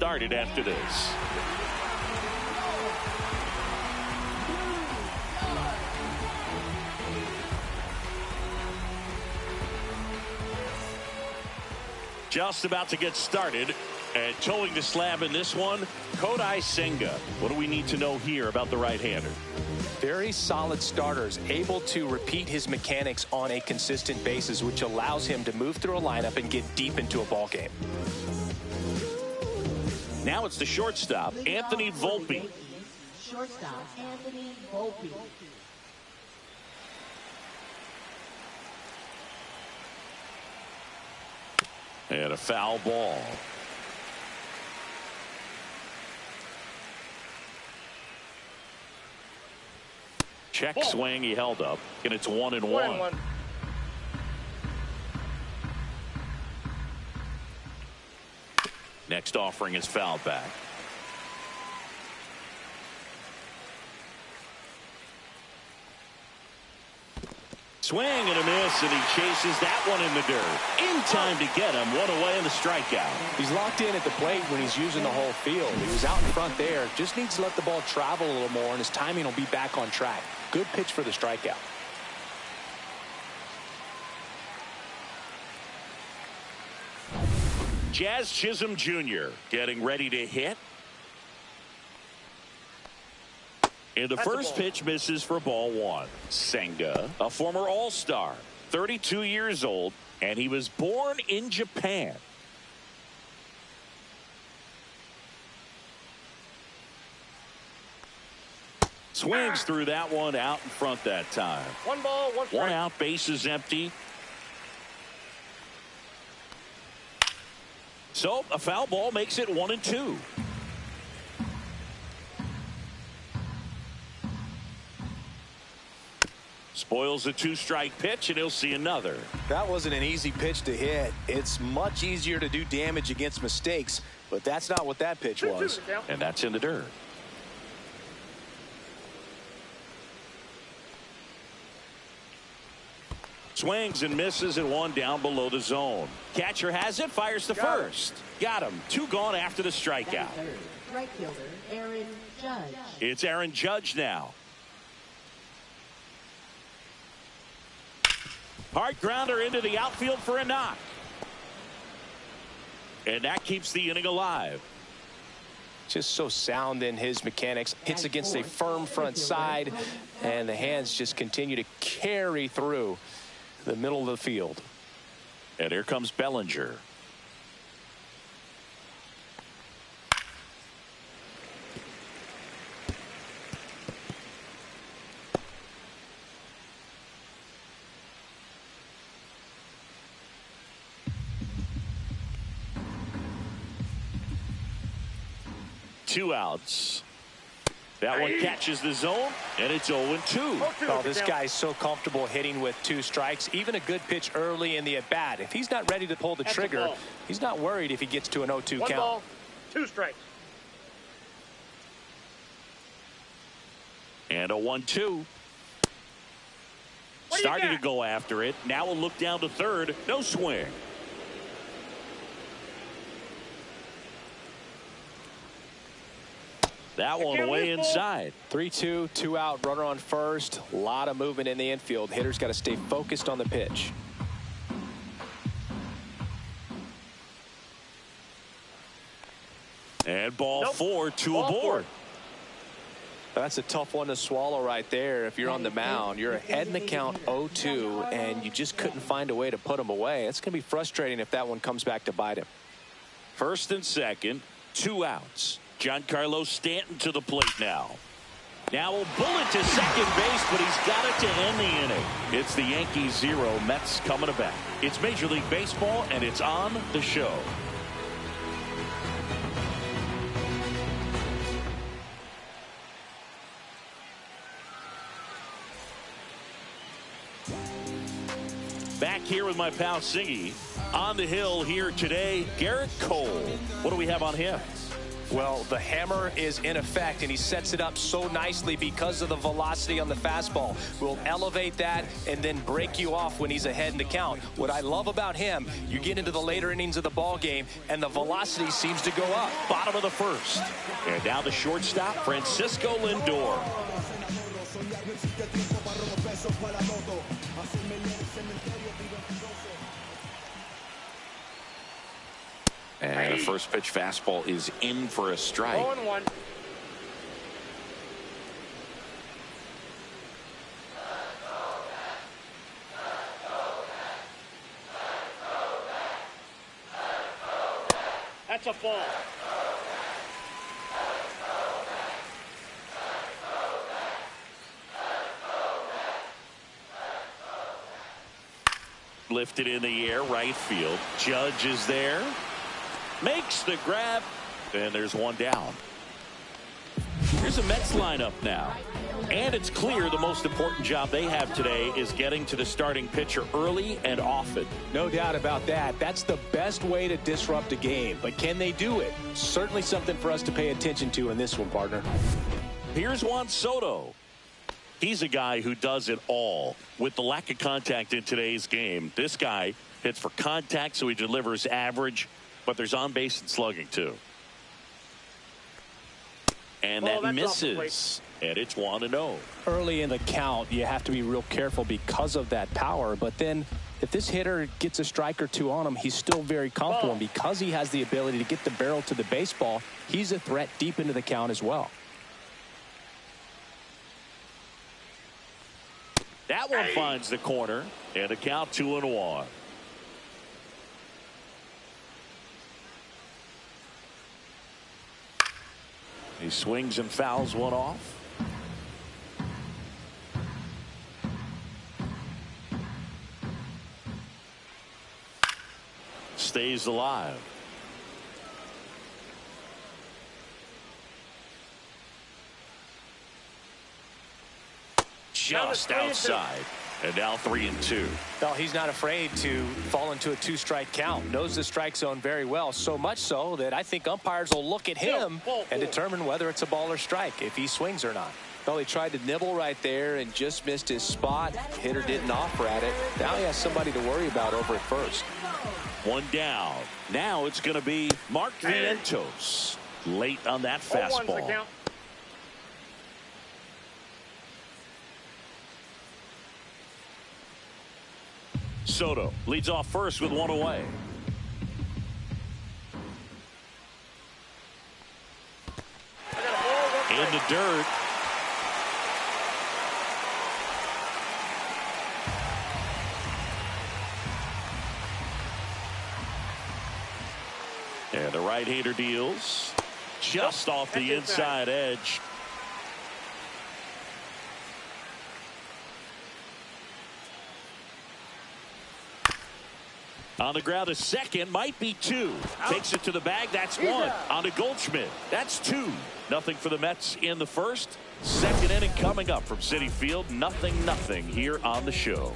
started after this. Just about to get started. And towing the slab in this one, Kodai Senga. What do we need to know here about the right-hander? Very solid starters, able to repeat his mechanics on a consistent basis, which allows him to move through a lineup and get deep into a ball game. Now it's the shortstop, Anthony Volpe. Shortstop, Anthony Volpe. And a foul ball. Check swing, he held up, and it's 1-1. Next offering is fouled back. Swing and a miss, and he chases that one in the dirt. In time to get him, one away in the strikeout. He's locked in at the plate when he's using the whole field. He was out in front there. Just needs to let the ball travel a little more, and his timing will be back on track. Good pitch for the strikeout. Jazz Chisholm Jr. getting ready to hit. And the first pitch misses for ball one. Senga, a former All-Star, 32 years old, and he was born in Japan. Swings through that one, out in front that time. One ball, one strike. One out, bases empty. So a foul ball makes it 1-2. Spoils a two-strike pitch, and he'll see another. That wasn't an easy pitch to hit. It's much easier to do damage against mistakes, but that's not what that pitch was. And that's in the dirt. Swings and misses, and one down below the zone. Catcher has it, fires to first. Got him. Two gone after the strikeout. Right fielder, Aaron Judge. It's Aaron Judge now. Hard grounder into the outfield for a knock. And that keeps the inning alive. Just so sound in his mechanics. Hits against a firm front side, and the hands just continue to carry through the middle of the field. And here comes Bellinger. Two outs. That one catches the zone, and it's 0-2. Oh, this guy's so comfortable hitting with two strikes. Even a good pitch early in the at-bat. If he's not ready to pull the trigger, he's not worried if he gets to an 0-2 count. One ball, two strikes. And a 1-2. Starting to go after it. Now we'll look down to third. No swing. That one way inside. 3-2, two out, runner on first. A lot of movement in the infield. Hitter's got to stay focused on the pitch. And ball four, two aboard. That's a tough one to swallow right there. If you're on the mound, you're ahead in the count 0-2, and you just couldn't find a way to put him away. It's going to be frustrating if that one comes back to bite him. First and second, two outs. Giancarlo Stanton to the plate now. Now a bullet to second base, but he's got it to end the inning. It's the Yankees 0, Mets coming to bat. It's Major League Baseball, and it's on the show. Back here with my pal Siggy. On the hill here today, Garrett Cole. What do we have on him? Well, the hammer is in effect, and he sets it up so nicely because of the velocity on the fastball. Will elevate that and then break you off when he's ahead in the count. What I love about him, you get into the later innings of the ball game, and the velocity seems to go up. Bottom of the first. And now the shortstop, Francisco Lindor. And a first pitch fastball is in for a strike. 0-1. That's a ball. Lifted in the air, right field. Judge is there. Makes the grab. And there's one down. Here's a Mets lineup now. And it's clear the most important job they have today is getting to the starting pitcher early and often. No doubt about that. That's the best way to disrupt a game. But can they do it? Certainly something for us to pay attention to in this one, partner. Here's Juan Soto. He's a guy who does it all. With the lack of contact in today's game, this guy hits for contact, so he delivers average, but there's on base and slugging too. And that misses. And it's 1-0. Early in the count, you have to be real careful because of that power. But then if this hitter gets a strike or two on him, he's still very comfortable. And because he has the ability to get the barrel to the baseball, he's a threat deep into the count as well. That one finds the corner, and a count 2-1. He swings and fouls one off. Stays alive. Just outside. And now 3-2. Well, he's not afraid to fall into a two-strike count. Knows the strike zone very well. So much so that I think umpires will look at him and determine whether it's a ball or strike, if he swings or not. Well, he tried to nibble right there and just missed his spot. Hitter didn't offer at it. Now he has somebody to worry about over at first. One down. Now it's going to be Mark Vientos. Late on that fastball. Soto leads off first with one away. In the dirt. And the right-hander deals just off the inside edge. On the ground, a second, might be two. Takes it to the bag, that's one. On to Goldschmidt, that's two. Nothing for the Mets in the first. Second inning coming up from Citi Field. 0-0 here on the show.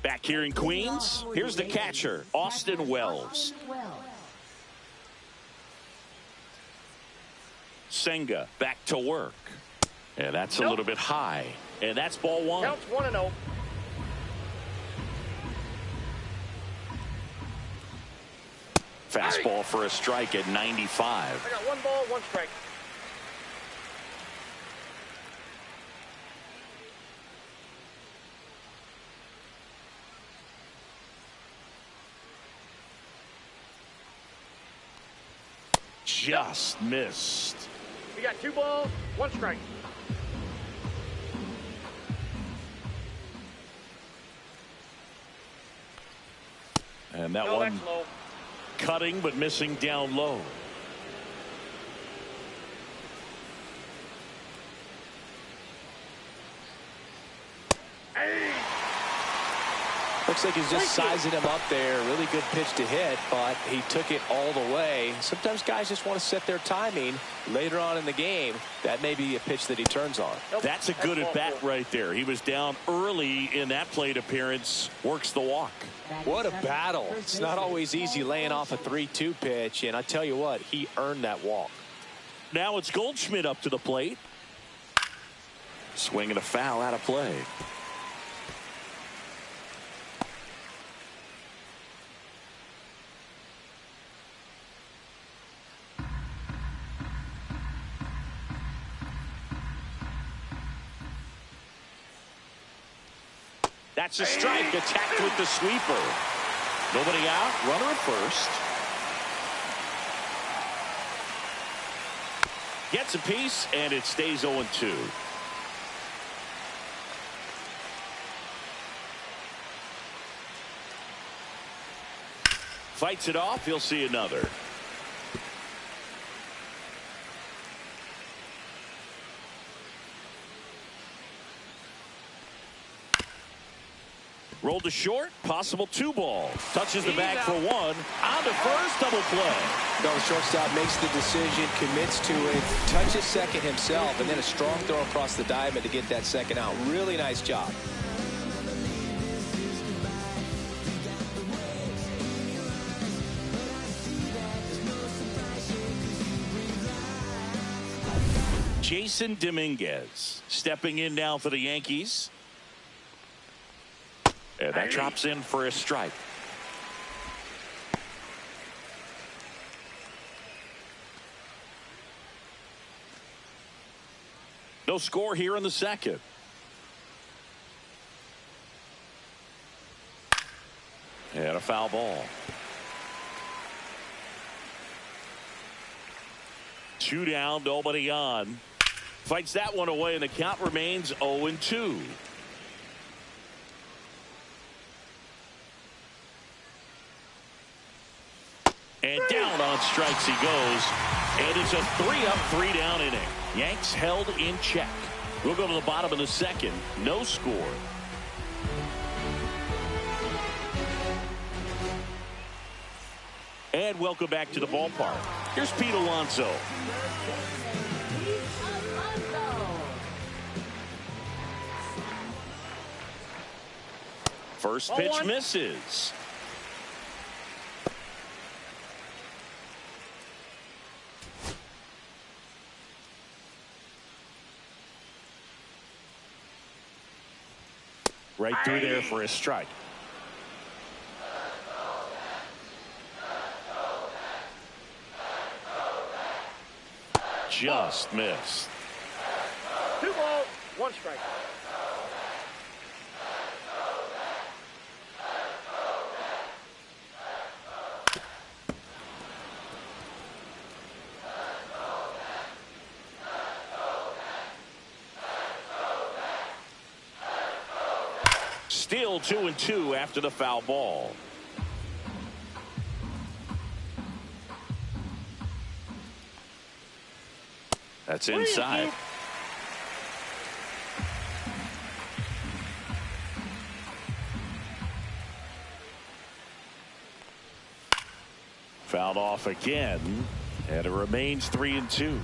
Back here in Queens, here's the catcher, Austin Wells. Senga back to work. And that's a little bit high. And that's ball one. Counts 1-0. Fastball for a strike at 95. I got one ball, one strike. Just missed. We got two balls, one strike. And that one cutting but missing down low. Looks like he's just sizing him up there. Really good pitch to hit, but he took it all the way. Sometimes guys just want to set their timing later on in the game. That may be a pitch that he turns on. That's a good at bat right there. He was down early in that plate appearance. Works the walk. What a battle. It's not always easy laying off a 3-2 pitch, and I tell you what, he earned that walk. Now it's Goldschmidt up to the plate. Swinging a foul out of play. That's a strike. Attacked with the sweeper. Nobody out. Runner at first. Gets a piece, and it stays 0-2. Fights it off. He'll see another. Rolled to short, possible 2-ball. Touches the bag for 1. On to first, double play. No, the shortstop makes the decision, commits to it, touches second himself, and then a strong throw across the diamond to get that second out. Really nice job. Jason Dominguez stepping in now for the Yankees. And that drops in for a strike. No score here in the second. And a foul ball. 2 down, nobody on. Fights that one away, and the count remains 0-2. And down on strikes he goes. And it's a 3-up, 3-down inning. Yanks held in check. We'll go to the bottom of the second. No score. And welcome back to the ballpark. Here's Pete Alonso. First pitch misses. Right through there for a strike. Just missed. 2 balls, 1 strike. Still 2-2 after the foul ball. That's inside. Fouled off again, and it remains 3-2.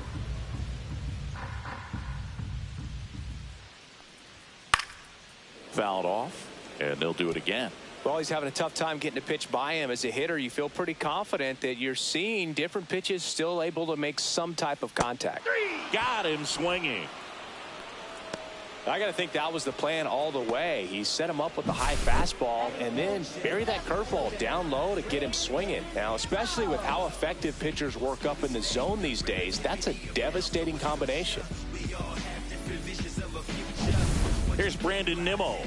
Fouled off. And they'll do it again. Well, he's having a tough time getting a pitch by him. As a hitter, you feel pretty confident that you're seeing different pitches still able to make some type of contact. Got him swinging. I got to think that was the plan all the way. He set him up with the high fastball and then bury that curveball down low to get him swinging. Now, especially with how effective pitchers work up in the zone these days, that's a devastating combination. Here's Brandon Nimmo.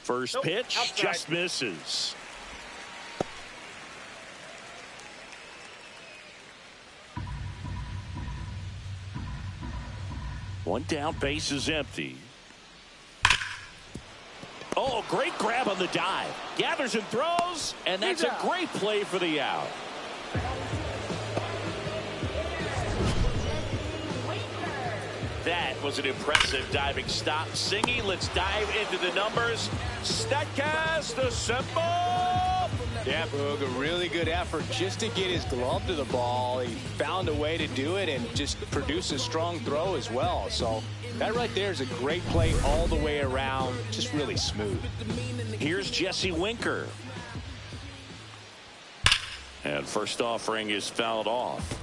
First pitch, outside. Just misses. One down, base is empty. Oh, great grab on the dive. Gathers and throws, and that's a great play for the out. That was an impressive diving stop. Singy, let's dive into the numbers. StatCast assemble! Yeah, Boog, a really good effort just to get his glove to the ball. He found a way to do it and just produce a strong throw as well. So that right there is a great play all the way around. Just really smooth. Here's Jesse Winker. And first offering is fouled off.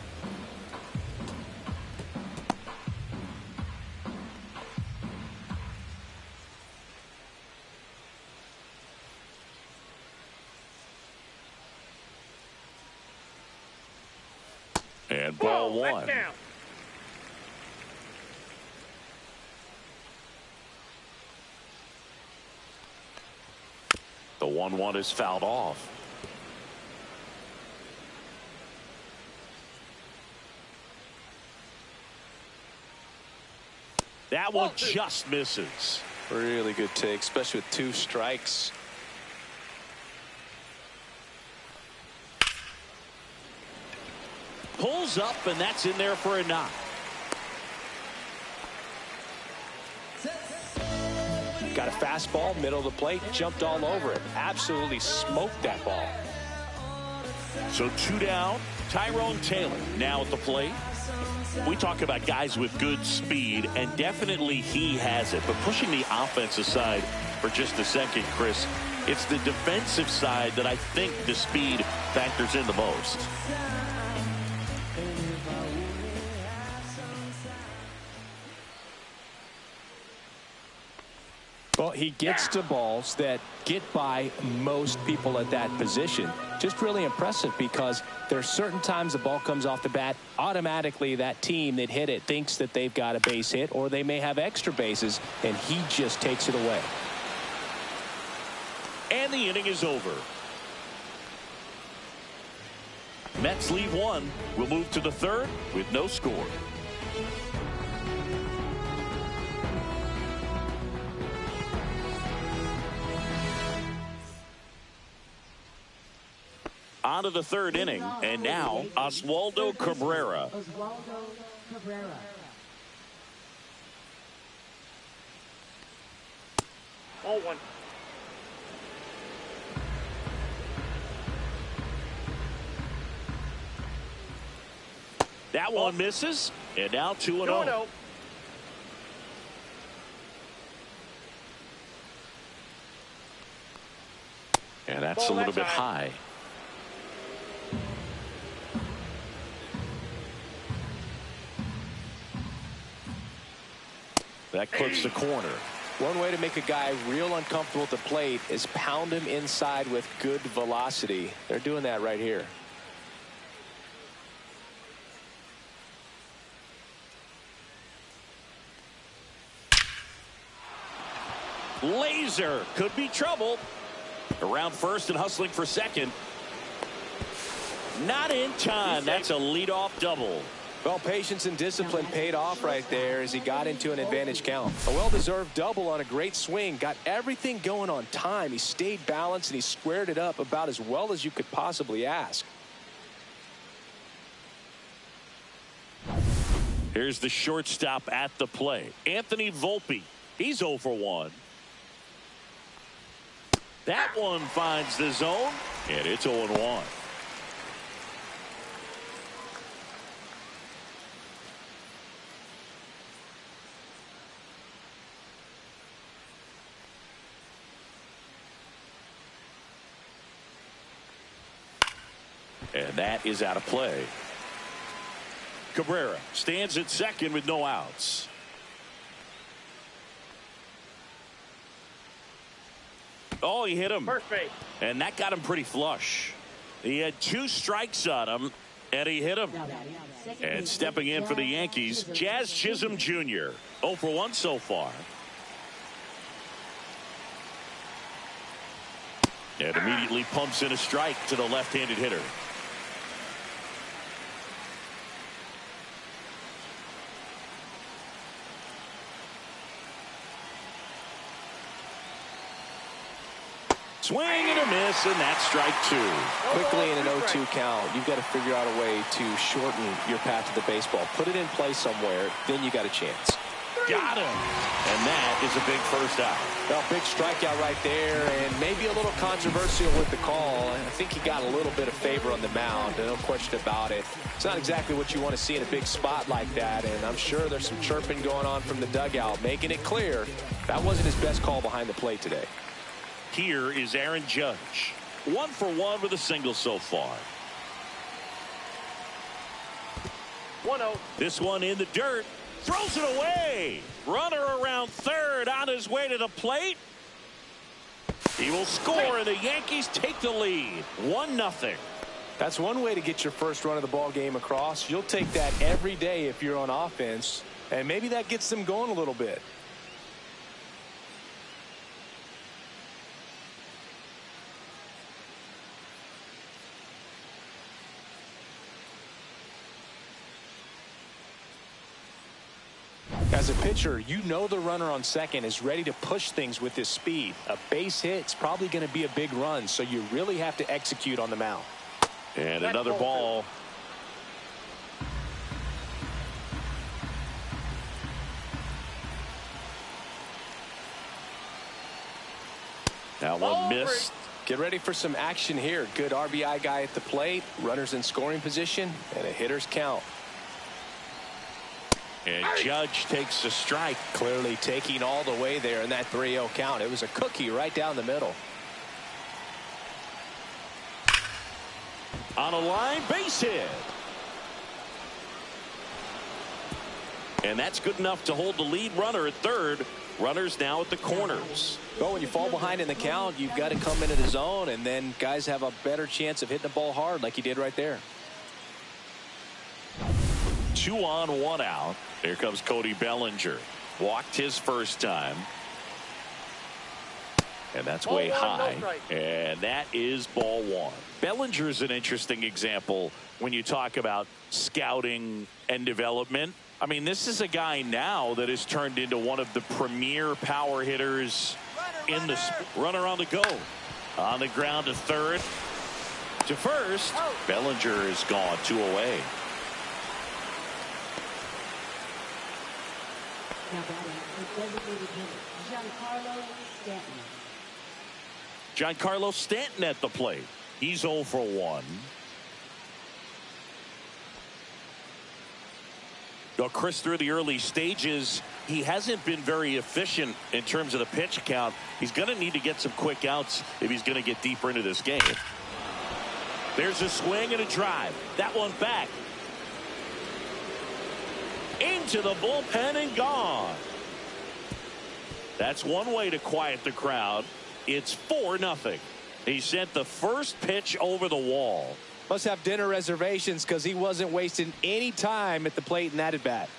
And ball one. The 1-1 is fouled off. That one just misses. Really good take, especially with 2 strikes. Pulls up, and that's in there for a knock. Got a fastball, middle of the plate, jumped all over it. Absolutely smoked that ball. So 2 down. Tyrone Taylor now at the plate. We talk about guys with good speed, and definitely he has it. But pushing the offense aside for just a second, Chris, it's the defensive side that I think the speed factors in the most. Well, he gets to balls that get by most people at that position. Just really impressive because there are certain times the ball comes off the bat, automatically that team that hit it thinks that they've got a base hit, or they may have extra bases, and he just takes it away. And the inning is over. Mets leave 1. We'll move to the 3rd with no score. On to the 3rd inning, and now Oswaldo Cabrera. Ball one. That one misses, and now 2-0. 2-0. And that's a little bit high. That clips the corner. One way to make a guy real uncomfortable at the plate is pound him inside with good velocity. They're doing that right here. Laser could be trouble. Around first and hustling for second. Not in time. That's a leadoff double. Well, patience and discipline paid off right there as he got into an advantage count. A well-deserved double on a great swing. Got everything going on time. He stayed balanced and he squared it up about as well as you could possibly ask. Here's the shortstop at the plate. Anthony Volpe. He's 0 for 1. That one finds the zone, and it's 0-1. And that is out of play. Cabrera stands at second with no outs. Oh, he hit him. First base. And that got him pretty flush. He had 2 strikes on him, and he hit him. And stepping in for the Yankees, Jazz Chisholm Jr. 0 for 1 so far. And immediately pumps in a strike to the left-handed hitter. Swing and a miss, and that's strike 2. Quickly in an 0-2 count, you've got to figure out a way to shorten your path to the baseball. Put it in play somewhere, then you got a chance. Got him. And that is a big first out. Well, big strikeout right there, and maybe a little controversial with the call. I think he got a little bit of favor on the mound, no question about it. It's not exactly what you want to see in a big spot like that, and I'm sure there's some chirping going on from the dugout, making it clear that wasn't his best call behind the plate today. Here is Aaron Judge. 1 for 1 with a single so far. 1-0. This one in the dirt. Throws it away. Runner around third on his way to the plate. He will score, and the Yankees take the lead. 1-0. That's one way to get your first run of the ball game across. You'll take that every day if you're on offense, and maybe that gets them going a little bit. As a pitcher, you know the runner on second is ready to push things with his speed. A base hit's probably going to be a big run, so you really have to execute on the mound. And another ball. That one missed. Get ready for some action here. Good RBI guy at the plate, runners in scoring position, and a hitter's count. And Judge takes a strike. Clearly taking all the way there in that 3-0 count. It was a cookie right down the middle. On a line, base hit. And that's good enough to hold the lead runner at third. Runners now at the corners. Well, when you fall behind in the count, you've got to come into the zone, and then guys have a better chance of hitting the ball hard like he did right there. 2 on, 1 out. Here comes Cody Bellinger. Walked his first time. And that's way high. And that is ball 1. Bellinger is an interesting example when you talk about scouting and development. I mean, this is a guy now that has turned into one of the premier power hitters in the runner on the go. On the ground to third. To first. Bellinger is gone, 2 away. Now batting is designated hitter Giancarlo Stanton. Giancarlo Stanton at the plate. He's 0 for 1. Now, Chris, through the early stages, he hasn't been very efficient in terms of the pitch count. He's going to need to get some quick outs if he's going to get deeper into this game. There's a swing and a drive. That one back. Into the bullpen and gone. That's one way to quiet the crowd. It's 4-0. He sent the first pitch over the wall. Must have dinner reservations because he wasn't wasting any time at the plate in that at bat.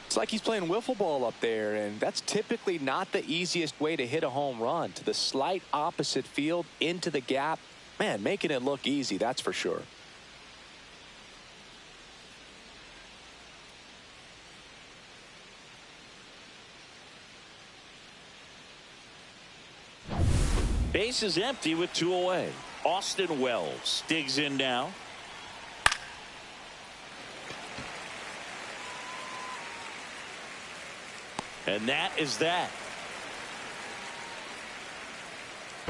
It's like he's playing wiffle ball up there, and that's typically not the easiest way to hit a home run. To the slight opposite field, into the gap. Man, making it look easy, that's for sure. Base is empty with 2 away. Austin Wells digs in now. And that is that.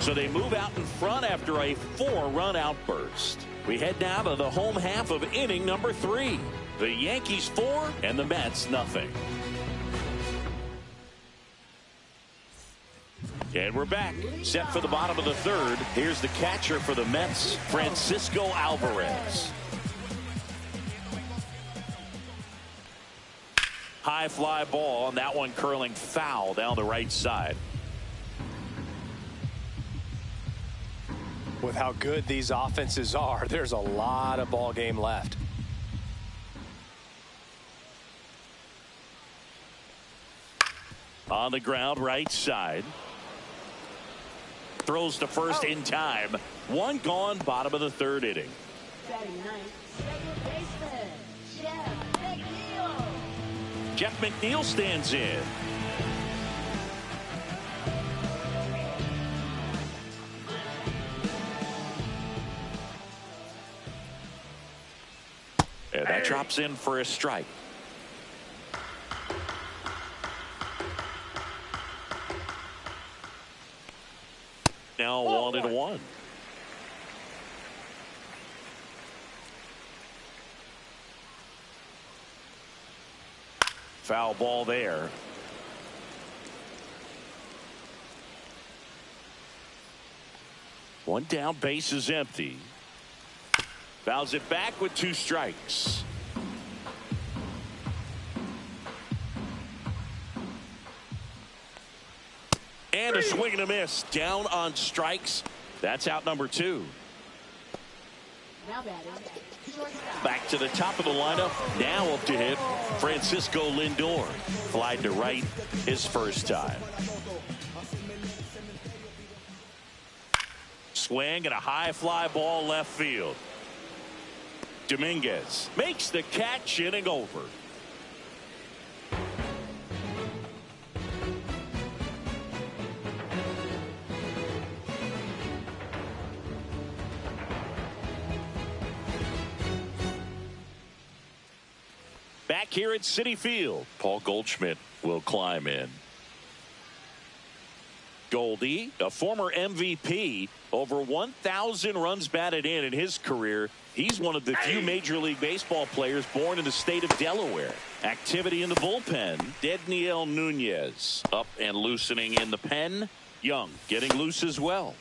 So they move out in front after a 4-run outburst. We head now to the home half of inning number 3. The Yankees 4 and the Mets nothing. And we're back. Set for the bottom of the 3rd. Here's the catcher for the Mets, Francisco Alvarez. High fly ball, and that one curling foul down the right side. With how good these offenses are, there's a lot of ball game left. On the ground, right side. Throws to first in time. 1 gone, bottom of the 3rd inning. Batting ninth, second baseman Jeff McNeil. Jeff McNeil stands in. drops in for a strike. Now 1-1. Foul ball there. One down, base is empty. Fouls it back with 2 strikes. And a swing and a miss. Down on strikes. That's out number 2. Now batting, shortstop. Back to the top of the lineup. Now up to hit Francisco Lindor. Fly to right his first time. Swing and a high fly ball left field. Dominguez makes the catch, inning over. Back here at Citi Field, Paul Goldschmidt will climb in. Goldie, a former MVP, over 1,000 runs batted in his career. He's one of the few Major League Baseball players born in the state of Delaware. Activity in the bullpen. Dedniel Nunez up and loosening in the pen. Young getting loose as well.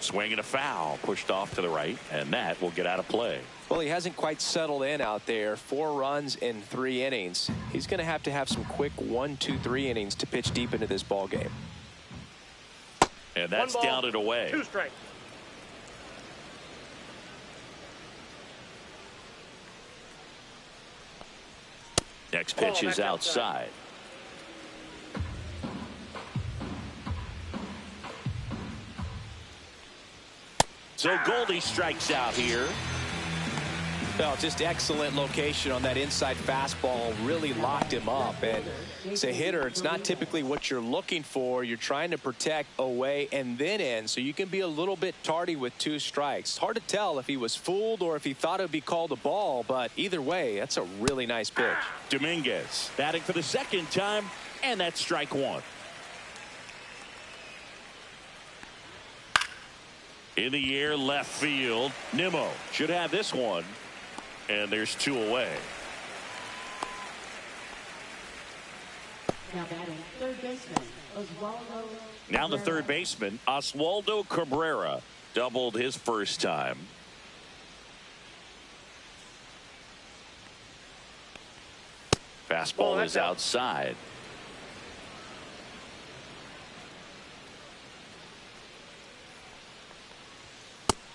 Swing and a foul, pushed off to the right, and that will get out of play. Well, he hasn't quite settled in out there. 4 runs in 3 innings. He's going to have some quick 1, 2, 3 innings to pitch deep into this ball game. And that's down and away. 2 strikes. Next pitch is outside. So Goldie strikes out here. Well, just excellent location on that inside fastball. Really locked him up. And as a hitter, it's not typically what you're looking for. You're trying to protect away and then in. So you can be a little bit tardy with 2 strikes. Hard to tell if he was fooled or if he thought it would be called a ball. But either way, that's a really nice pitch. Dominguez batting for the second time. And that's strike 1. In the air, left field. Nimmo should have this one. And there's 2 away. Now batting, third baseman, Oswaldo. Now the Cabrera. third baseman, Oswaldo Cabrera, doubled his first time. Fastball is outside.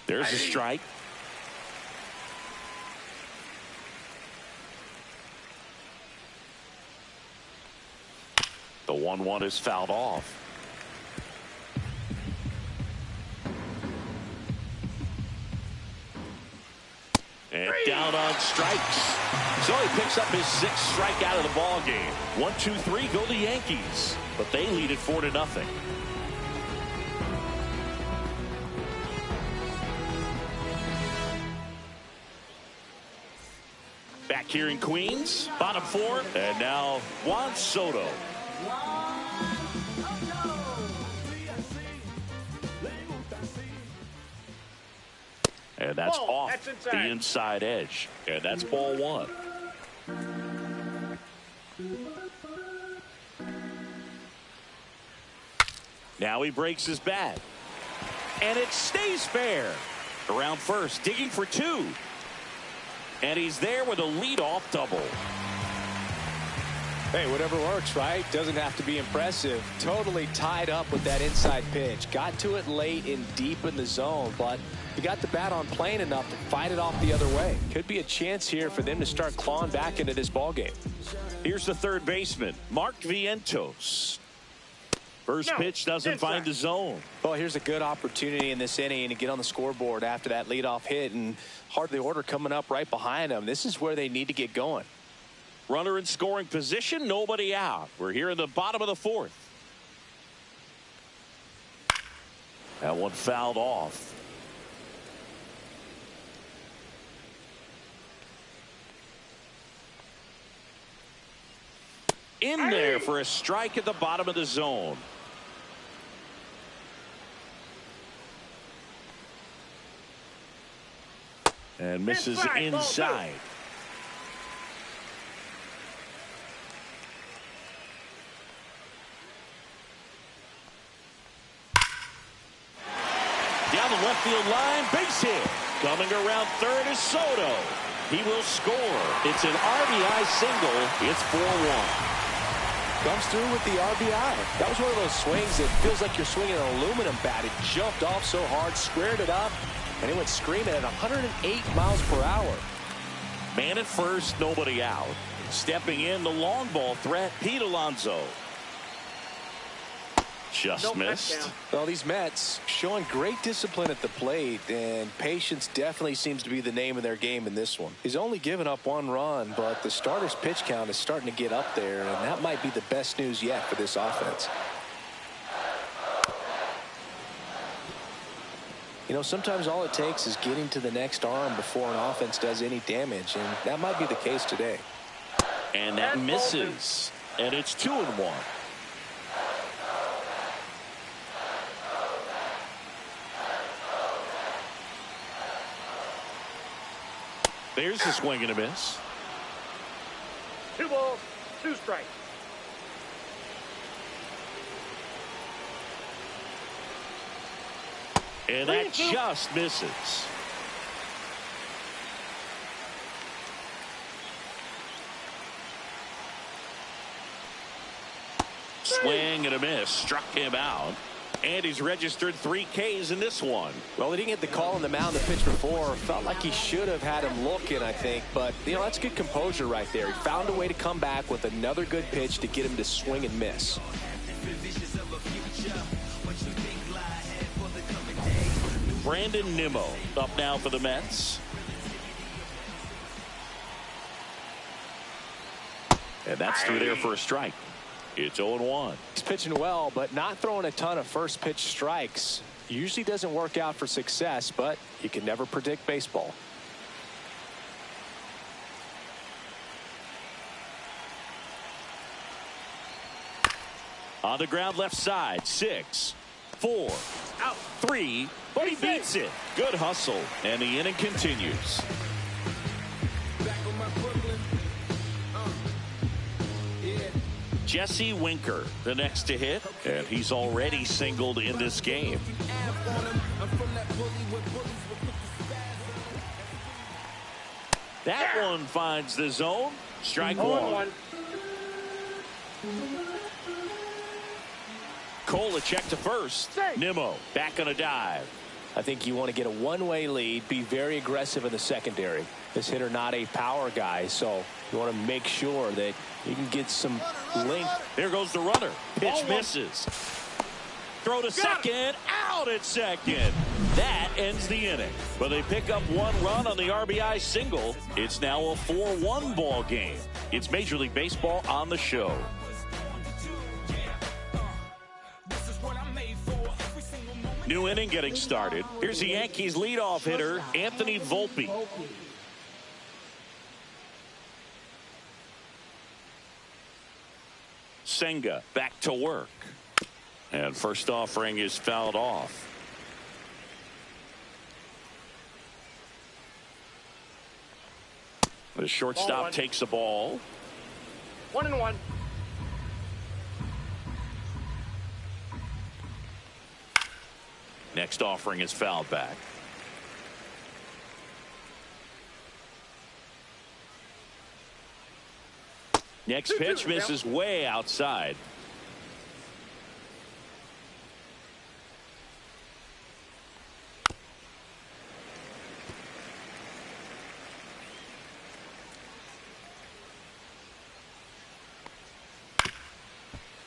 There's a strike. The 1-1 is fouled off. And down on strikes. So he picks up his 6th strikeout of the ball game. 1-2-3 go the Yankees, but they lead it 4-0. Back here in Queens, bottom 4, and now Juan Soto. And that's off the inside edge. And that's ball 1. Now he breaks his bat. And it stays fair. Around first, digging for 2. And he's there with a leadoff double. Hey, whatever works, right? Doesn't have to be impressive. Totally tied up with that inside pitch. Got to it late and deep in the zone, but he got the bat on plane enough to fight it off the other way. Could be a chance here for them to start clawing back into this ball game. Here's the third baseman, Mark Vientos. First pitch doesn't find the zone. Well, here's a good opportunity in this inning to get on the scoreboard after that leadoff hit, and heart of the order coming up right behind them. This is where they need to get going. Runner in scoring position, nobody out. We're here in the bottom of the 4th. That one fouled off. In there for a strike at the bottom of the zone. And misses inside. Down the left field line, base hit. Coming around third is Soto. He will score. It's an RBI single. It's 4-1. Comes through with the RBI. That was one of those swings that feels like you're swinging an aluminum bat. It jumped off so hard, squared it up, and it went screaming at 108 miles per hour. Man at first, nobody out. Stepping in, the long ball threat, Pete Alonso. Just missed. Well, these Mets showing great discipline at the plate, and patience definitely seems to be the name of their game in this one. He's only given up 1 run, but the starter's pitch count is starting to get up there, and that might be the best news yet for this offense. You know, sometimes all it takes is getting to the next arm before an offense does any damage, and that might be the case today. And that misses, and it's 2-1. There's a swing and a miss. 2 balls, 2 strikes. And that just misses. Swing and a miss. Struck him out. And he's registered 3 Ks in this one. Well, he didn't get the call on the mound the pitch before. Felt like he should have had him looking, I think. But, you know, that's good composure right there. He found a way to come back with another good pitch to get him to swing and miss. Brandon Nimmo up now for the Mets. And that's through there for a strike. It's 0-1. He's pitching well, but not throwing a ton of first pitch strikes. Usually doesn't work out for success, but you can never predict baseball. On the ground left side, 6, 4, out, 3, but he beats it. Good hustle, and the inning continues. Jesse Winker, the next to hit, and he's already singled in this game. That one finds the zone. Strike 1. Cole a check to first. Nimmo back on a dive. I think you want to get a one-way lead, be very aggressive in the secondary. This hitter not a power guy, so you want to make sure that you can get some length. There goes the runner. Pitch misses. Throw to second. Out at second. That ends the inning. But they pick up 1 run on the RBI single. It's now a 4-1 ball game. It's Major League Baseball on the show. New inning getting started. Here's the Yankees leadoff hitter, Anthony Volpe. Senga back to work. And first offering is fouled off. The shortstop takes the ball. 1-1. Next offering is fouled back. Next pitch misses way outside.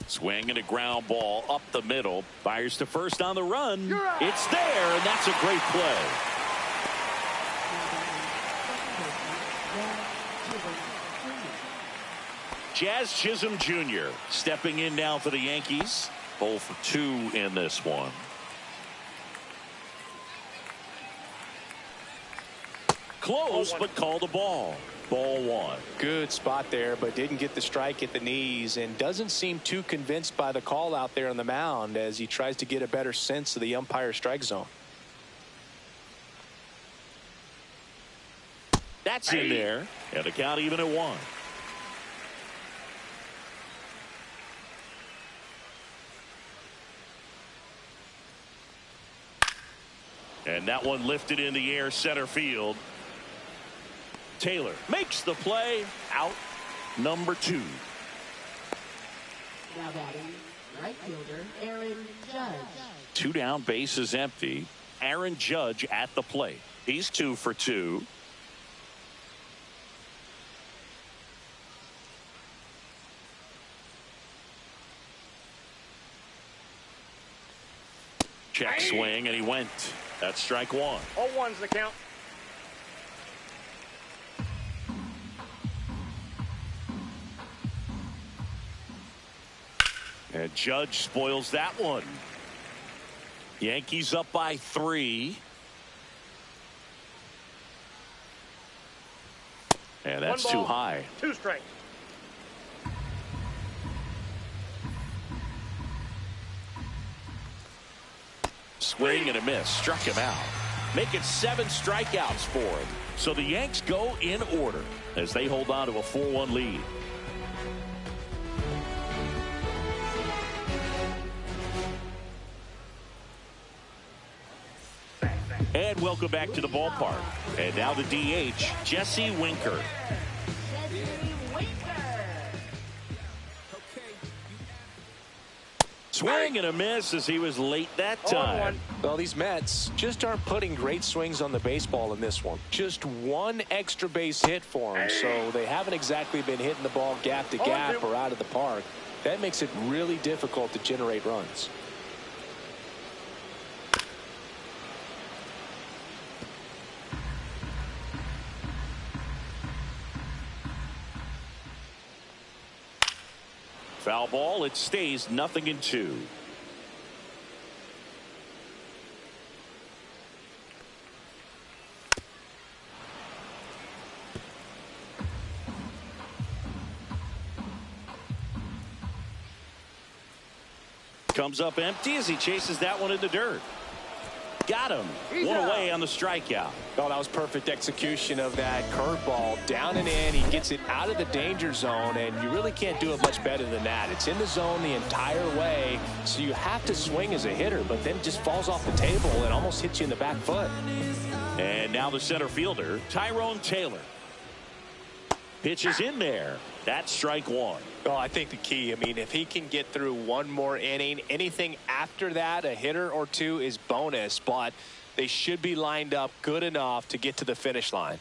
Swing and a ground ball up the middle. Fires to first on the run. It's there, and that's a great play. Jazz Chisholm Jr. stepping in now for the Yankees. 0 for 2 in this one. close, but called a ball. Ball one. Good spot there, but didn't get the strike at the knees and doesn't seem too convinced by the call out there on the mound as he tries to get a better sense of the umpire's strike zone. That's in there, and the count even at 1. And that one lifted in the air center field. Taylor makes the play. Out number 2. Now batting, right fielder Aaron Judge. 2 down, bases empty. Aaron Judge at the plate. He's 2 for 2. Check swing, and he went. That's strike 1. All one's the count. And Judge spoils that one. Yankees up by 3. And that's One ball, too high. 2 strikes. Swing and a miss. Struck him out. Make it 7 strikeouts for him. So the Yanks go in order as they hold on to a 4-1 lead. And welcome back to the ballpark. And now the DH, Jesse Winker. Swing and a miss as he was late that time. Well, these Mets just aren't putting great swings on the baseball in this one. Just 1 extra base hit for them, so they haven't exactly been hitting the ball gap to gap or out of the park. That makes it really difficult to generate runs. Foul ball. It stays 0-2. Comes up empty as he chases that one in the dirt. Got him. One away on the strikeout. Oh, that was perfect execution of that curveball. Down and in. He gets it out of the danger zone, and you really can't do it much better than that. It's in the zone the entire way, so you have to swing as a hitter, but then just falls off the table and almost hits you in the back foot. And now the center fielder, Tyrone Taylor. Pitches in there. That's strike 1. Well, I think the key, if he can get through 1 more inning, anything after that, a hitter or 2 is bonus, but they should be lined up good enough to get to the finish line.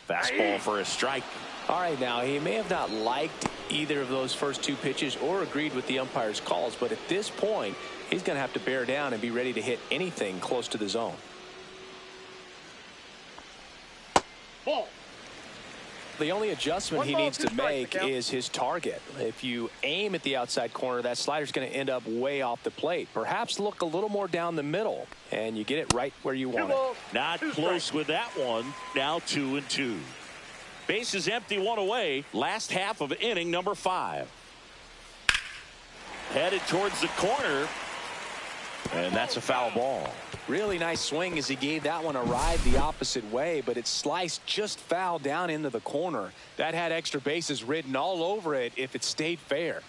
Fastball for a strike. All right, now he may have not liked either of those first 2 pitches or agreed with the umpire's calls, but at this point, he's going to have to bear down and be ready to hit anything close to the zone. Ball. The only adjustment he needs to make is his target. If you aim at the outside corner, that slider's going to end up way off the plate. Perhaps look a little more down the middle, and you get it right where you want it. Not close with that one. Now 2-2. Bases empty, 1 away. Last half of inning number 5. Headed towards the corner, and that's a foul ball. Really nice swing as he gave that one a ride the opposite way, but it sliced just foul down into the corner. That had extra bases written all over it if it stayed fair.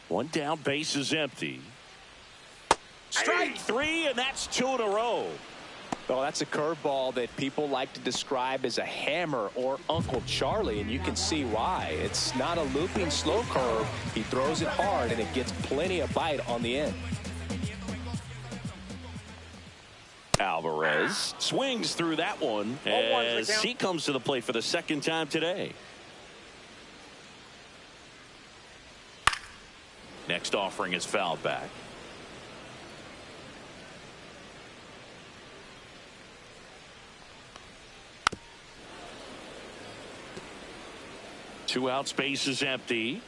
One down, bases empty. Strike 3, and that's 2 in a row. Well, that's a curveball that people like to describe as a hammer or Uncle Charlie, and you can see why. It's not a looping slow curve. He throws it hard, and it gets plenty of bite on the end. Alvarez swings through that one as he comes to the plate for the 2nd time today. Next offering is fouled back. 2 outs, base is empty.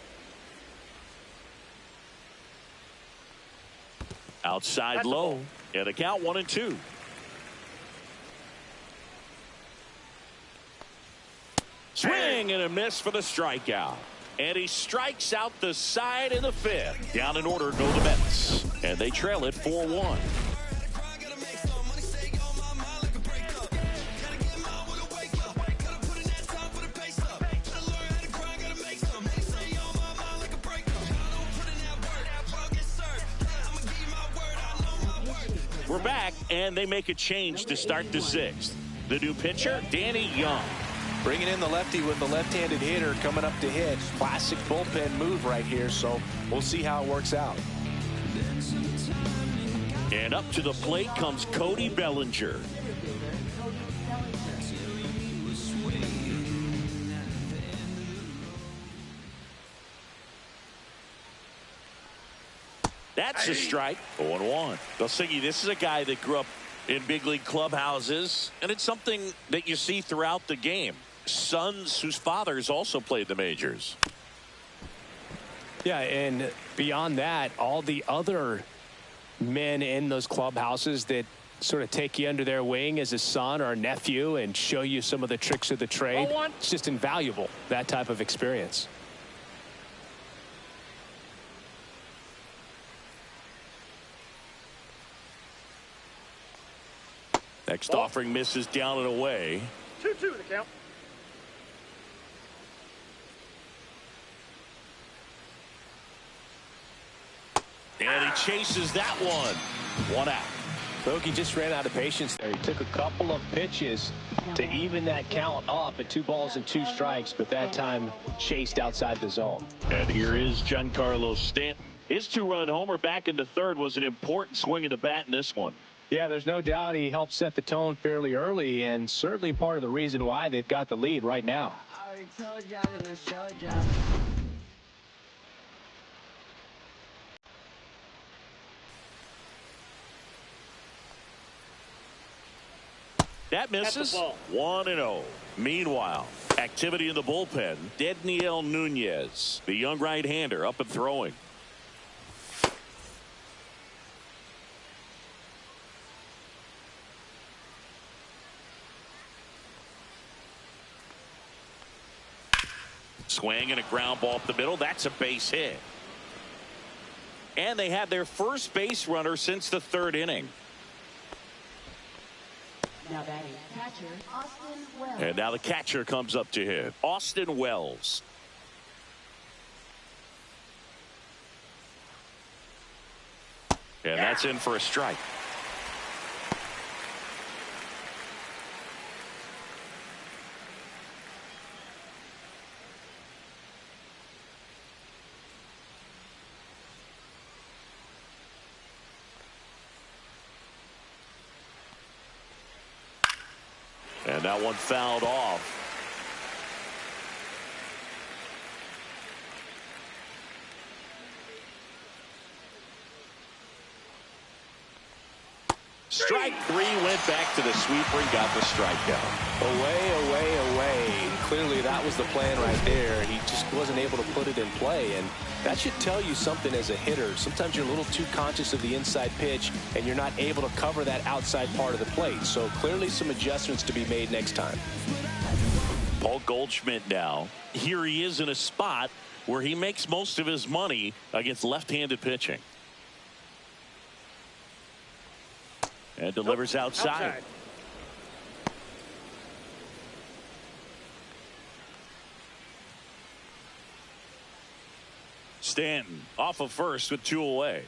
Outside low. And the count 1-2. Swing and a miss for the strikeout. And he strikes out the side in the 5th. Down in order go the Mets. And they trail it 4-1. We're back, and they make a change to start the 6th. The new pitcher, Danny Young. Bringing in the lefty with the left-handed hitter coming up to hit. Classic bullpen move right here, so we'll see how it works out. And up to the plate comes Cody Bellinger. That's a strike. 0-1. Belsingi, this is a guy that grew up in big league clubhouses, and it's something that you see throughout the game. Sons whose fathers also played the majors. Yeah, and beyond that, all the other men in those clubhouses that sort of take you under their wing as a son or a nephew and show you some of the tricks of the trade. It's just invaluable, that type of experience. Next offering misses down and away. 2-2 the count. And he chases that one. 1 out. Bogey just ran out of patience there. He took a couple of pitches to even that count off at 2 balls and 2 strikes, but that time chased outside the zone. And here is Giancarlo Stanton. His 2-run homer back in the 3rd was an important swing of the bat in this one. Yeah, there's no doubt he helped set the tone fairly early, and certainly part of the reason why they've got the lead right now. I already told y'all I'm gonna show y'all. That misses. 1-0. Meanwhile, activity in the bullpen. Dedniel Nunez, the young right-hander, up and throwing. Swing and a ground ball up the middle. That's a base hit. And they had their first base runner since the 3rd inning. Now batting catcher, Austin Wells. And now the catcher comes up to hit. Austin Wells. And that's in for a strike. And that one fouled off. Strike 3, went back to the sweeper and got the strikeout. Away. Clearly that was the plan right there. He just wasn't able to put it in play, and that should tell you something as a hitter. Sometimes you're a little too conscious of the inside pitch and you're not able to cover that outside part of the plate. So clearly some adjustments to be made next time. Paul Goldschmidt now. Here he is in a spot where he makes most of his money against left-handed pitching. And delivers outside. Stanton off of first with 2 away.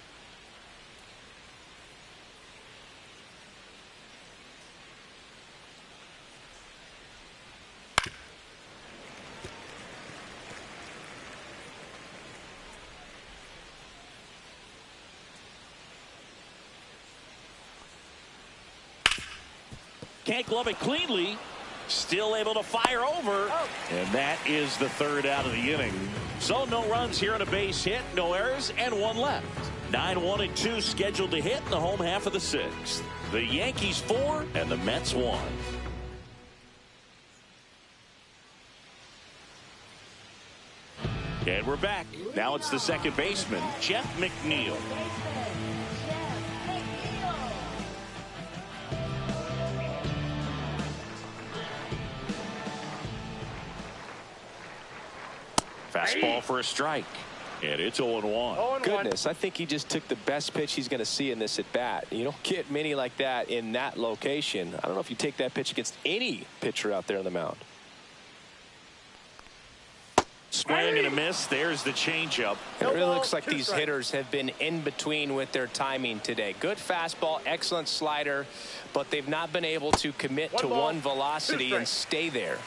Can't glove it cleanly. Still able to fire over. And that is the 3rd out of the inning. So no runs here on a base hit, no errors, and 1 left. 9-1 and 2 scheduled to hit in the home half of the 6th. The Yankees 4 and the Mets 1. And we're back. Now it's the second baseman, Jeff McNeil. Fastball for a strike. And it's 0-1. Goodness, I think he just took the best pitch he's going to see in this at bat. You don't get many like that in that location. I don't know if you take that pitch against any pitcher out there on the mound. Swing and a miss. There's the changeup. It really looks like these hitters have been in between with their timing today. Good fastball, excellent slider, but they've not been able to commit to one velocity and stay there.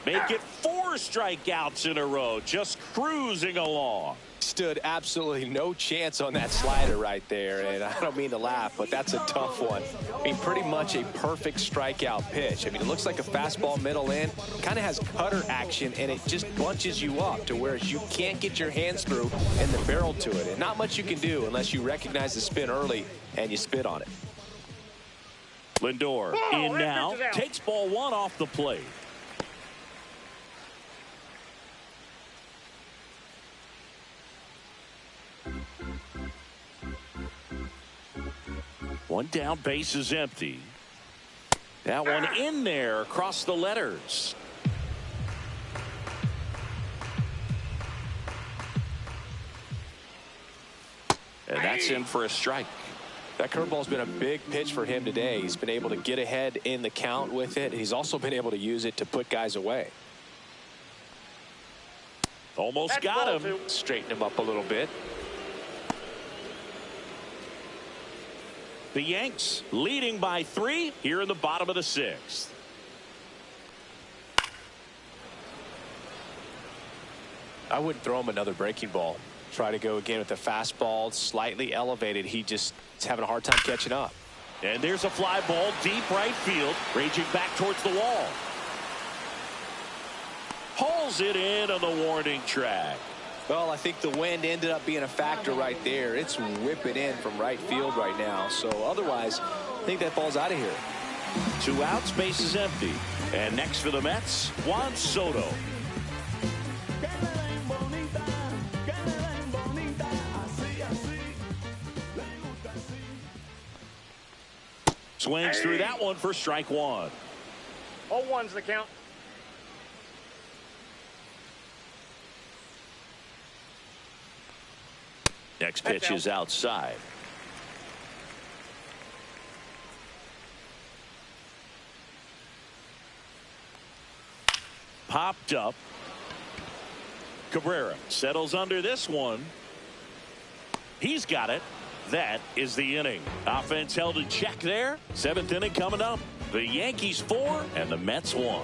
Make it 4 strikeouts in a row, just cruising along. Stood absolutely no chance on that slider right there, and I don't mean to laugh, but that's a tough one. I mean, pretty much a perfect strikeout pitch. I mean, it looks like a fastball middle in, kind of has cutter action, and it just bunches you up to where you can't get your hands through and the barrel to it. And not much you can do unless you recognize the spin early and you spit on it. Lindor in now, takes ball 1 off the plate. One down, base is empty. That one in there across the letters. And that's in for a strike. That curveball's been a big pitch for him today. He's been able to get ahead in the count with it. He's also been able to use it to put guys away. Almost got him. Straighten him up a little bit. The Yanks leading by 3 here in the bottom of the 6th. I wouldn't throw him another breaking ball. Try to go again with the fastball, slightly elevated. He just is having a hard time catching up. And there's a fly ball deep right field, raging back towards the wall. Hauls it in on the warning track. Well, I think the wind ended up being a factor right there. It's whipping in from right field right now. So otherwise, I think that ball's out of here. 2 outs, base is empty. And next for the Mets, Juan Soto. Swings through that one for strike 1. 0-1's the count. Next pitch is outside. Popped up. Cabrera settles under this one. He's got it. That is the inning. Offense held in check there. 7th inning coming up. The Yankees 4 and the Mets 1.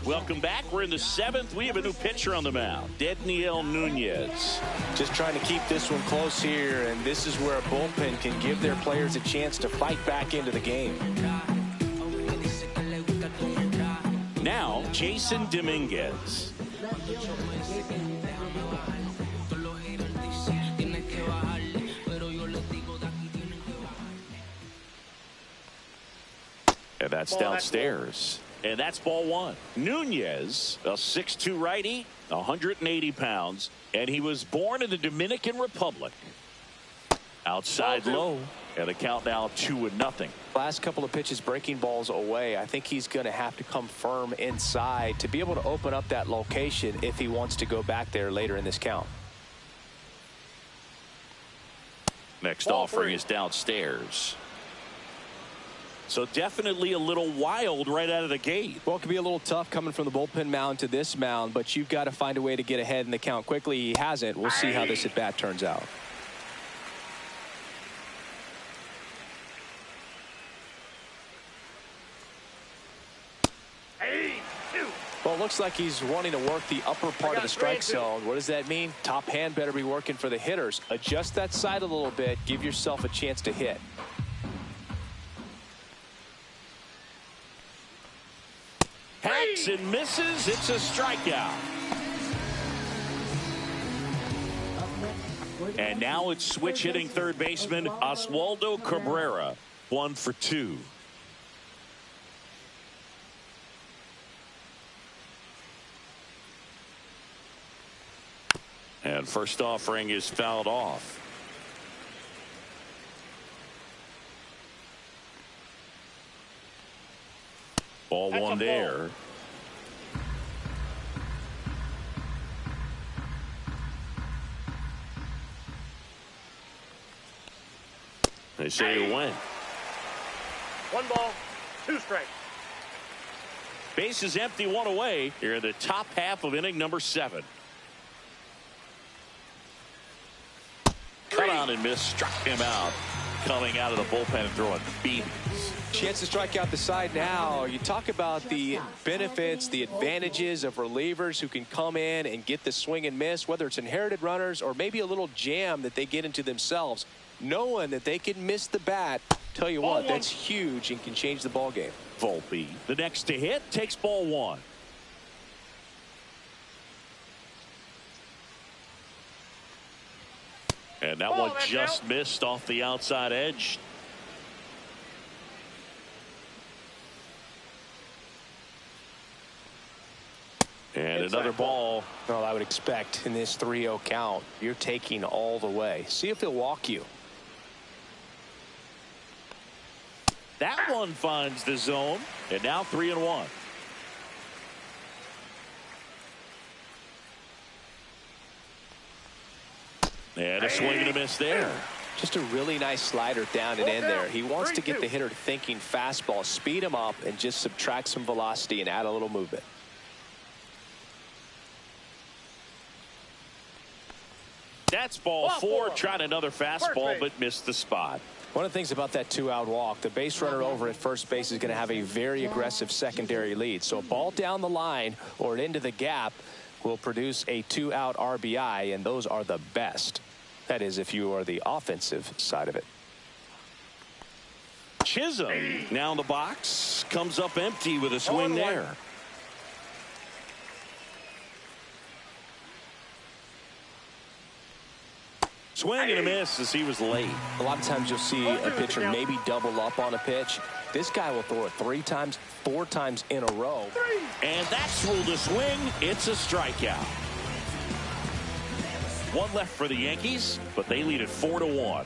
Welcome back. We're in the 7th. We have a new pitcher on the mound, Dedniel Nunez. Just trying to keep this one close here, and this is where a bullpen can give their players a chance to fight back into the game. Now, Jason Dominguez. And that's downstairs. And that's ball 1. Nunez, a 6'2 righty, 180 pounds, and he was born in the Dominican Republic. Outside low, and the count now 2-0. Last couple of pitches breaking balls away. I think he's going to have to come firm inside to be able to open up that location if he wants to go back there later in this count. Next offering is downstairs. So definitely a little wild right out of the gate. Well, it could be a little tough coming from the bullpen mound to this mound, but you've got to find a way to get ahead in the count quickly. He hasn't. We'll see how this at bat turns out. Well, it looks like he's wanting to work the upper part of the strike zone. What does that mean? Top hand better be working for the hitters. Adjust that side a little bit. Give yourself a chance to hit. Swings and misses. It's a strikeout. And now it's switch hitting third baseman Oswaldo Cabrera. 1 for 2. And first offering is fouled off. Ball That's one a ball. there. They say you win. 1 ball, 2 strikes. Base is empty, 1 away. Here in the top half of inning number 7. Cut on and miss, struck him out. Coming out of the bullpen and throwing beams. Chance to strike out the side now. You talk about the benefits, the advantages of relievers who can come in and get the swing and miss, whether it's inherited runners or maybe a little jam that they get into themselves. Knowing that they can miss the bat, tell you what, that's huge and can change the ball game. Volpe, the next to hit, takes ball 1. And that one just missed off the outside edge. And another ball. Well, I would expect in this 3-0 count, you're taking all the way. See if he'll walk you. That one finds the zone. And now 3-1. And a swing and a miss there. Just a really nice slider down and in there. He wants to get the hitter thinking fastball, speed him up, and just subtract some velocity and add a little movement. That's ball 4. Tried another fastball, but missed the spot. One of the things about that 2-out walk, the base runner over at first base is going to have a very aggressive secondary lead. So a ball down the line or into the gap will produce a 2-out RBI, and those are the best. That is, if you are the offensive side of it. Chisholm now in the box, comes up empty with a swing there. Swing and a miss as he was late. A lot of times you'll see a pitcher maybe double up on a pitch. This guy will throw it 3 times, 4 times in a row. And that's ruled a swing. It's a strikeout. 1 left for the Yankees, but they lead it 4-1.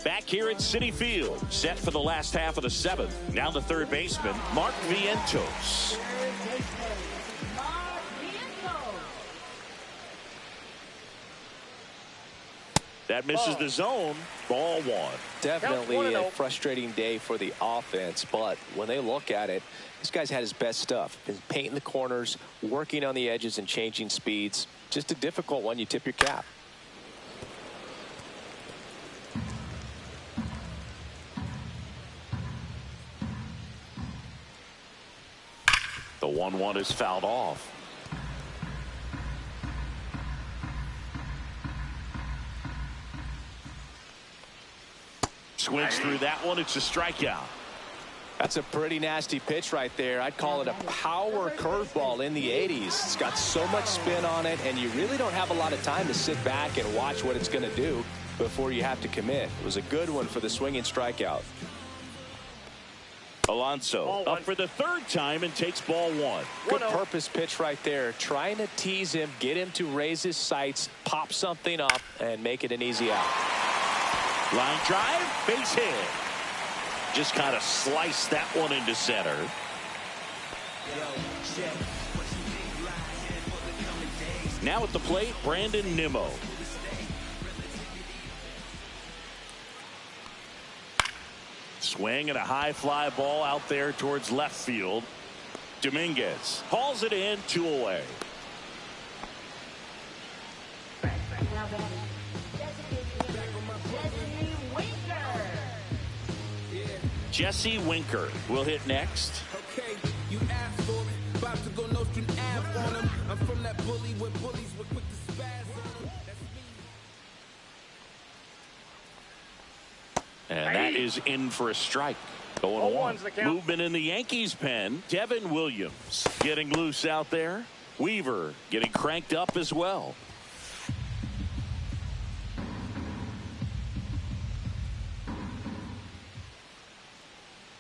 Back here at Citi Field, set for the last half of the 7th. Now the third baseman, Mark Vientos. That misses the zone. Ball 1. Definitely a frustrating day for the offense, but when they look at it, this guy's had his best stuff. Been painting the corners, working on the edges and changing speeds. Just a difficult one. You tip your cap. The 1-1 is fouled off. Swings through that one. It's a strikeout. That's a pretty nasty pitch right there. I'd call it a power curveball in the 80s. It's got so much spin on it, and you really don't have a lot of time to sit back and watch what it's going to do before you have to commit. It was a good one for the swinging strikeout. Alonso up for the 3rd time and takes ball 1. Good purpose pitch right there. Trying to tease him, get him to raise his sights, pop something up, and make it an easy out. Line drive, base hit. Just kind of sliced that one into center. Now at the plate, Brandon Nimmo. Swing and a high fly ball out there towards left field. Dominguez hauls it in, 2 away. Jesse Winker will hit next. Okay, you asked for it. About to go Nostrum Ave on him. I'm from that bully where bullies were quick to spaz on him. That is in for a strike. Going one. Movement in the Yankees pen. Devin Williams getting loose out there. Weaver getting cranked up as well.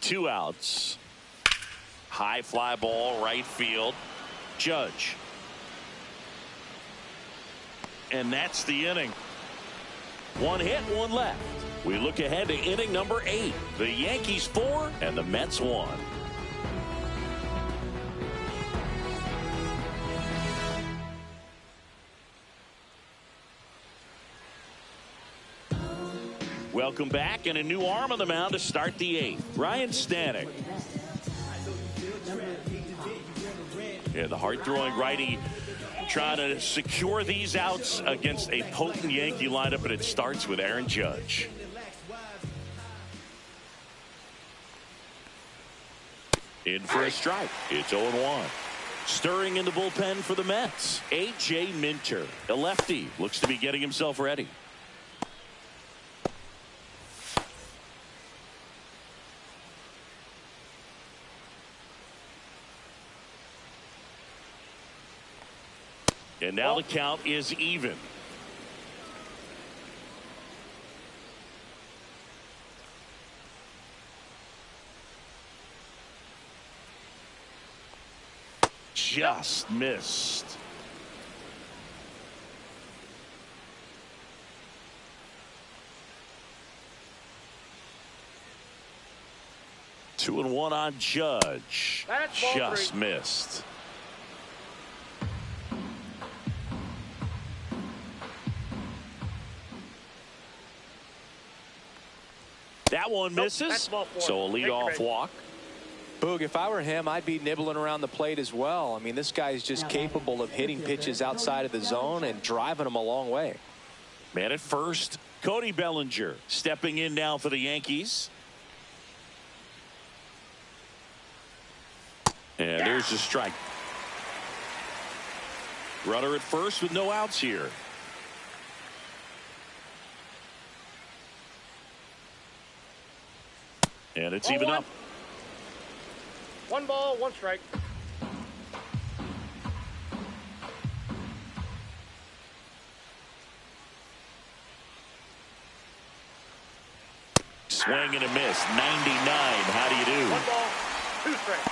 Two outs. High fly ball right field. Judge. And that's the inning. One hit, one left. We look ahead to inning number 8. The Yankees 4 and the Mets 1. Welcome back, and a new arm on the mound to start the 8th. Ryan Stanek. Yeah, the hard-throwing righty trying to secure these outs against a potent Yankee lineup, and it starts with Aaron Judge. In for a strike. It's 0-1. Stirring in the bullpen for the Mets. A.J. Minter, a lefty, looks to be getting himself ready. And now the count is even. Just missed. Two and one on Judge. Just missed. That one misses, so a leadoff walk. Boog, if I were him, I'd be nibbling around the plate as well. I mean, this guy is just capable of hitting pitches outside of the zone and driving them a long way. Man at first, Cody Bellinger stepping in now for the Yankees. And there's the strike. Runner at first with no outs here. And it's even up. 1 ball, 1 strike. Swing and a miss. 99. How do you do? 1 ball, 2 strikes.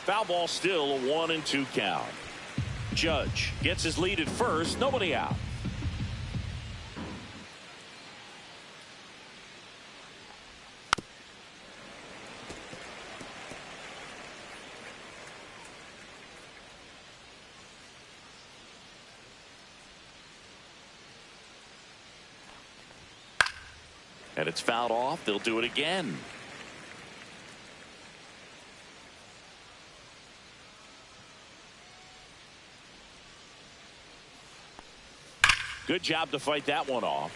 Foul ball, still a 1-2 count. Judge gets his lead at first. Nobody out. And it's fouled off. They'll do it again. Good job to fight that one off.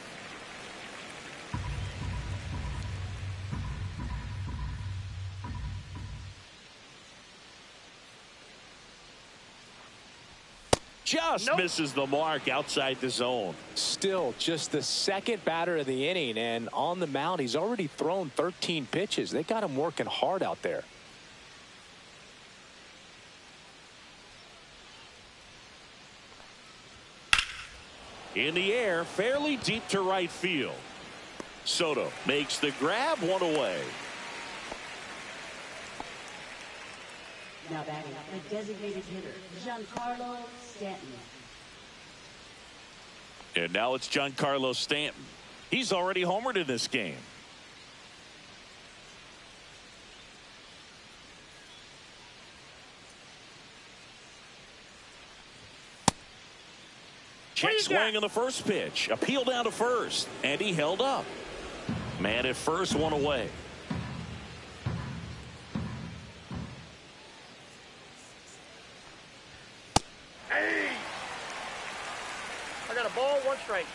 Just misses the mark outside the zone. Still just the second batter of the inning, and on the mound he's already thrown 13 pitches. They got him working hard out there. In the air, fairly deep to right field. Soto makes the grab, 1 away. Now batting, the designated hitter, Giancarlo Stanton. And now it's Giancarlo Stanton. He's already homered in this game. Check swing on the first pitch. Appeal down to first. And he held up. Man at first, 1 away. Hey! I got a ball, 1 strike.